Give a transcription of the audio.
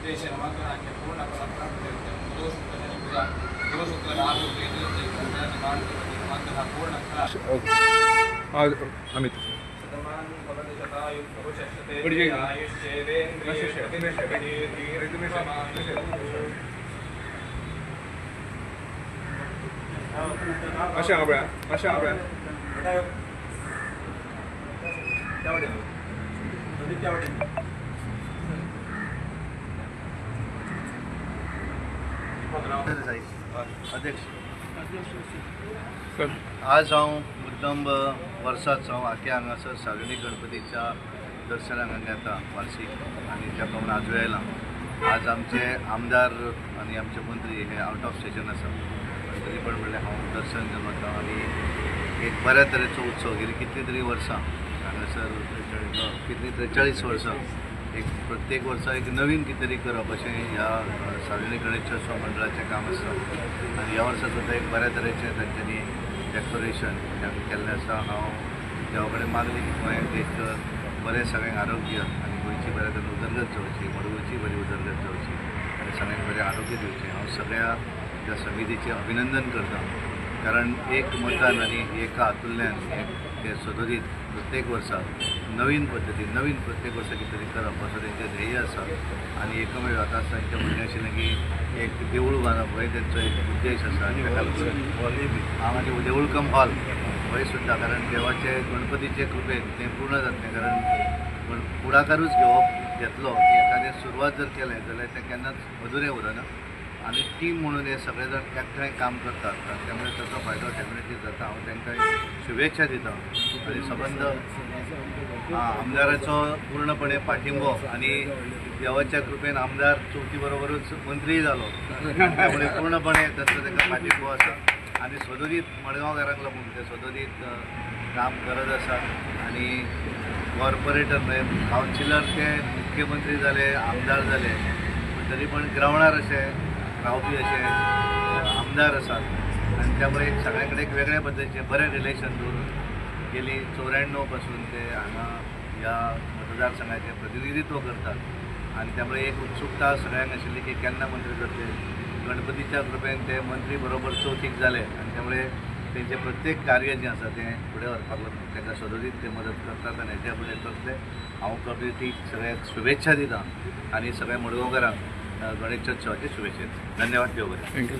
उद्देश नवग्रहांच्या पूर्ण गुरुसूत्र अमित अध्यक्ष आज हांव मुद्दम वर्साच हांव आख्या हांगासर सार्वजनीक गणपतीच्या दर्शनाक येता वार्षिक आनी त्या प्रमाण आजूय आयलां. आज आमचे आमदार आनी आमचे मंत्री हे आउट ऑफ स्टेशन आसा, तरी पण म्हणल्यार हांव दर्शन घेवन वता आनी एक बऱ्या तरेचो उत्सव गेली कितली तरी वर्सां हांगासर कितली तरी 40 वर्सां एक प्रत्येक वर्सा एक नवीन कितें तरी करप अशें ह्या सार्वजनीक गणेशोत्सव मंडळाचें काम आसता. आनी ह्या वर्सा सुद्दां एक बऱ्या तरेचें तांच्यांनी डेकोरेशन केल्लें आसा. हांव देवा कडेन मागलें की गोंयांत एक बरें सगळ्यांक आरोग्य आनी गोंयची बऱ्या तरेन उदरगत जावची, मडगांवची बरी उदरगत जावची आनी सगळ्यांक बरें आरोग्य दिवचें. हांव सगळ्या त्या समितीचें अभिनंदन करता, कारण एक मतान आनी एका हातूंतल्यान ते सदोदीत प्रत्येक वर्सा नवीन पद्दतीन प्रत्येक वर्सा कितें तरी करप असो तेंचें ध्येय आसा. आनी एकमेव आतां तांचें म्हणणें आशिल्लें की एक देवूळ बांदप हो तेंचो एक उद्देश आसा. आनी ताका लागून हांव आनी देवूळ कम हॉल होय सुद्दां, कारण देवाचे गणपतीचे कृपेन तें पूर्ण जातलें. कारण फुडाकारूच घेतलो की एखादें सुरवात जर केलें जाल्यार तें केन्नाच अधुरें उरना. आनी टीम म्हणून हे सगळे जण एकठांय काम करतात, त्यामुळे ताचो फायदो डेफिनेटली जाता. हांव तांकां शुभेच्छा दिता आनी सबंद आमदाराचो पूर्णपणे पाठिंबो आनी देवाच्या कृपेन आमदार चवथी बरोबरूच मंत्री जालो, त्यामुळे पूर्णपणे ताचो ताका पाठिंबो आसा. आनी सदोदीत मडगांवकारांक लागून ते सदोदीत काम करत आसा. आनी कॉर्पोरेटर म्हणजे कावन्सिलर ते मुख्यमंत्री जाले, आमदार जाले, तरी पण ग्रावंडार अशे रावपी असे आमदार आसात. आनी त्यामुळे सगळ्या कडेन एक वेगळ्या पद्दतीचें बरें रिलेशन दवरून गेली 94 पासून ते हांगा ह्या मतदारसंघाचें प्रतिनिधित्व करतात. आनी त्यामुळे एक उत्सुकता सगळ्यांक आशिल्ली की केन्ना मंत्री जातले. गणपतीच्या कृपेन ते मंत्री बरोबर चवथीक जाले आनी त्यामुळे तेंचें प्रत्येक कार्य जें आसा तें फुडें व्हरपाक लागून ताका सदोदीत ते मदत करतात आनी हेच्या फुडें करतले. हांव कम्युनिटीक सगळ्यांक शुभेच्छा दिता आनी सगळ्या मडगांवकारांक गणेशोत्सवाची शुभेच्छा. धन्यवाद. देव बरें.